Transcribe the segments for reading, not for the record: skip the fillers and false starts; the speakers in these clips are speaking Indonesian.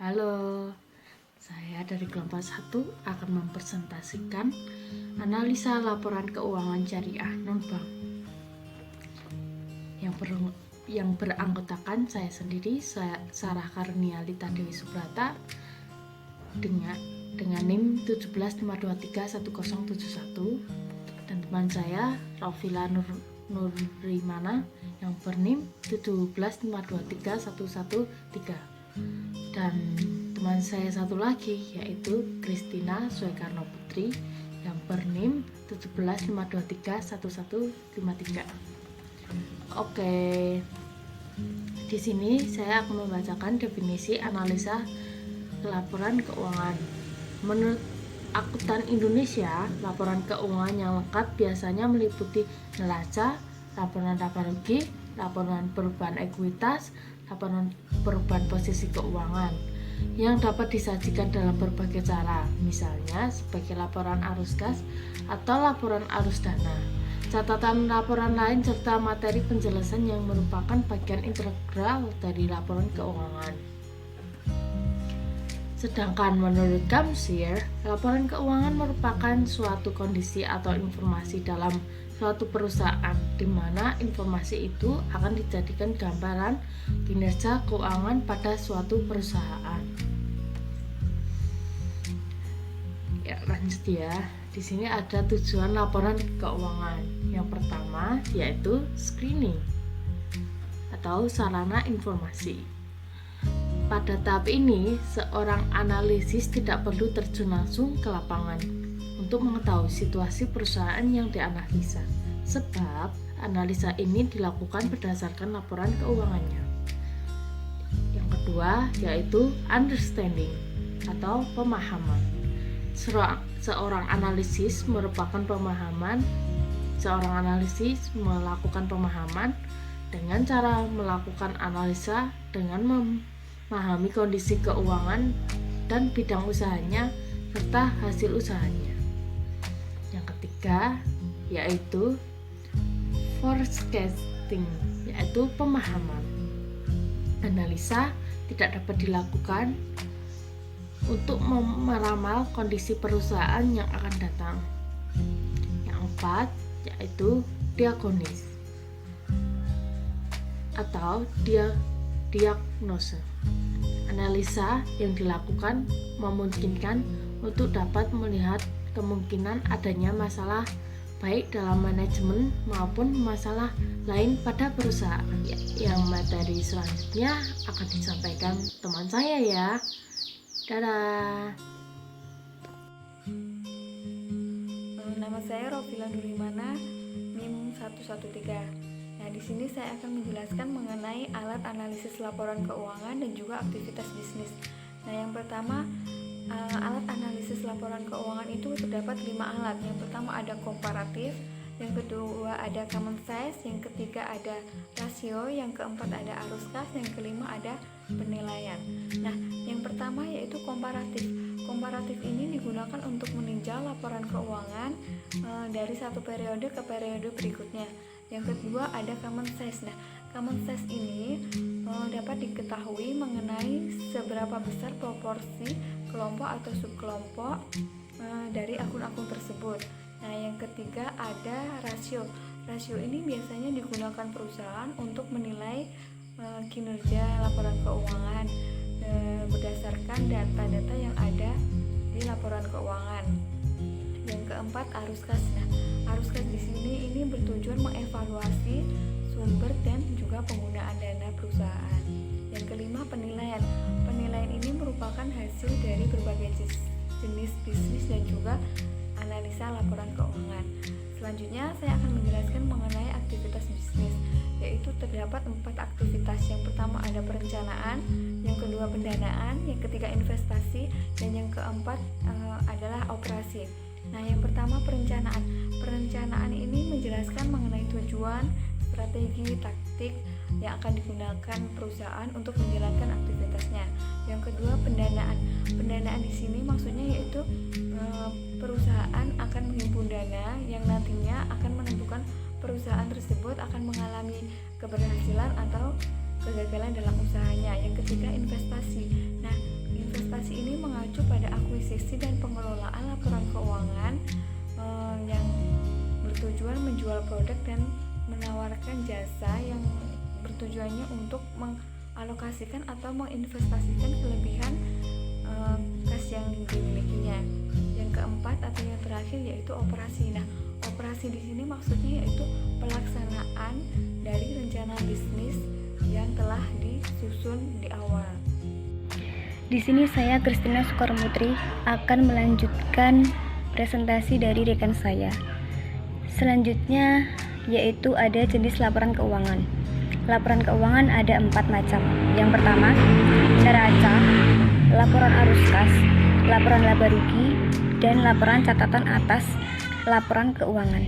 Halo, saya dari kelompok 1 akan mempresentasikan analisa laporan keuangan syariah non-bank yang beranggotakan saya sendiri, Sarah Karunia Lita Dewi Subrata dengan NIM 175231071 dan teman saya Raufila Nurrimana yang bernim 175231113 dan teman saya satu lagi yaitu Kristina Soekarno Putri yang bernim 175231153. Oke, di sini saya akan membacakan definisi analisa laporan keuangan. Menurut Akuntan Indonesia, laporan keuangan yang lengkap biasanya meliputi neraca, laporan laba rugi, laporan perubahan ekuitas, laporan perubahan posisi keuangan yang dapat disajikan dalam berbagai cara, misalnya sebagai laporan arus kas atau laporan arus dana, catatan laporan lain serta materi penjelasan yang merupakan bagian integral dari laporan keuangan. Sedangkan menurut Gamsir, laporan keuangan merupakan suatu kondisi atau informasi dalam suatu perusahaan di mana informasi itu akan dijadikan gambaran kinerja keuangan pada suatu perusahaan. Ya, lanjut ya. Di sini ada tujuan laporan keuangan. Yang pertama yaitu screening atau sarana informasi. Pada tahap ini, seorang analisis tidak perlu terjun langsung ke lapangan untuk mengetahui situasi perusahaan yang dianalisa, sebab analisa ini dilakukan berdasarkan laporan keuangannya. Yang kedua yaitu understanding atau pemahaman. Seorang analisis melakukan pemahaman dengan cara melakukan analisa dengan memahami kondisi keuangan dan bidang usahanya serta hasil usahanya. Yang ketiga yaitu forecasting, yaitu pemahaman. Analisa tidak dapat dilakukan untuk meramal kondisi perusahaan yang akan datang. Yang keempat yaitu diagnosis atau diagnose. Analisa yang dilakukan memungkinkan untuk dapat melihat kemungkinan adanya masalah baik dalam manajemen maupun masalah lain pada perusahaan. Yang materi selanjutnya akan disampaikan teman saya ya. Dadah. Nama saya Raufila Nurrimana, NIM 113. Nah, di sini saya akan menjelaskan mengenai alat analisis laporan keuangan dan juga aktivitas bisnis. Nah, yang pertama, alat analisis laporan keuangan itu terdapat 5 alat. Yang pertama ada komparatif, yang kedua ada common size, yang ketiga ada rasio, yang keempat ada arus kas, yang kelima ada penilaian. Nah, yang pertama yaitu komparatif. Komparatif ini digunakan untuk meninjau laporan keuangan dari satu periode ke periode berikutnya. Yang kedua ada common size. Nah, common size ini dapat diketahui mengenai seberapa besar proporsi kelompok atau subkelompok dari akun-akun tersebut. Nah, yang ketiga ada rasio. Rasio ini biasanya digunakan perusahaan untuk menilai kinerja laporan keuangan berdasarkan data-data yang ada di laporan keuangan. Yang keempat arus kas. Nah, arus kas di sini ini bertujuan mengevaluasi sumber dan juga penggunaan dana perusahaan. Yang kelima penilaian. Penilaian ini merupakan hasil dari berbagai jenis bisnis dan juga analisa laporan keuangan. Selanjutnya saya akan menjelaskan mengenai aktivitas bisnis, yaitu terdapat 4 aktivitas. Yang pertama ada perencanaan, yang kedua pendanaan, yang ketiga investasi, dan yang keempat adalah operasi. Nah, yang pertama perencanaan. Perencanaan ini menjelaskan mengenai tujuan, strategi, taktik yang akan digunakan perusahaan untuk menjalankan aktivitasnya. Yang kedua pendanaan. Pendanaan di sini maksudnya yaitu perusahaan akan menghimpun dana yang nantinya akan menentukan perusahaan tersebut akan mengalami keberhasilan atau kegagalan dalam usahanya. Yang ketiga, investasi. Nah, investasi ini mengacu pada akuisisi dan pengelolaan laporan keuangan yang bertujuan menjual produk dan menawarkan jasa yang bertujuannya untuk mengalokasikan atau menginvestasikan kelebihan kas yang dimilikinya. Yang keempat atau yang terakhir yaitu operasi. Nah, operasi di sini maksudnya yaitu pelaksanaan dari rencana bisnis yang telah disusun di awal. Di sini saya Kristina Sukarmutri akan melanjutkan presentasi dari rekan saya. Selanjutnya yaitu ada jenis laporan keuangan. Laporan keuangan ada 4 macam. Yang pertama, neraca, laporan arus kas, laporan laba rugi, dan laporan catatan atas laporan keuangan.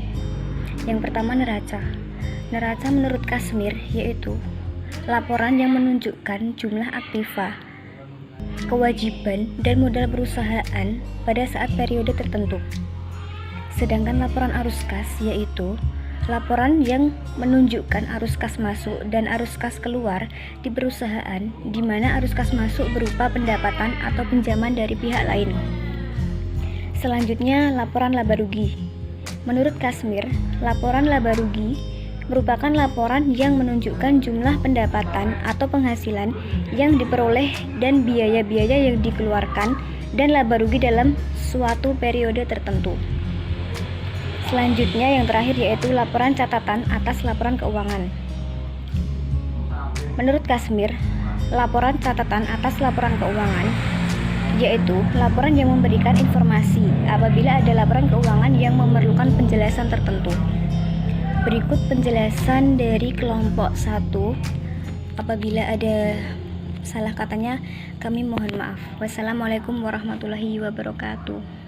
Yang pertama, neraca. Neraca menurut Kasmir yaitu laporan yang menunjukkan jumlah aktiva, kewajiban, dan modal perusahaan pada saat periode tertentu. Sedangkan laporan arus kas yaitu laporan yang menunjukkan arus kas masuk dan arus kas keluar di perusahaan, di mana arus kas masuk berupa pendapatan atau pinjaman dari pihak lain. Selanjutnya, laporan laba rugi. Menurut Kasmir, laporan laba rugi merupakan laporan yang menunjukkan jumlah pendapatan atau penghasilan yang diperoleh dan biaya-biaya yang dikeluarkan dan laba rugi dalam suatu periode tertentu. Selanjutnya yang terakhir yaitu laporan catatan atas laporan keuangan. Menurut Kasmir, laporan catatan atas laporan keuangan yaitu laporan yang memberikan informasi apabila ada laporan keuangan yang memerlukan penjelasan tertentu. Berikut penjelasan dari kelompok 1. Apabila ada salah katanya, kami mohon maaf. Wassalamualaikum warahmatullahi wabarakatuh.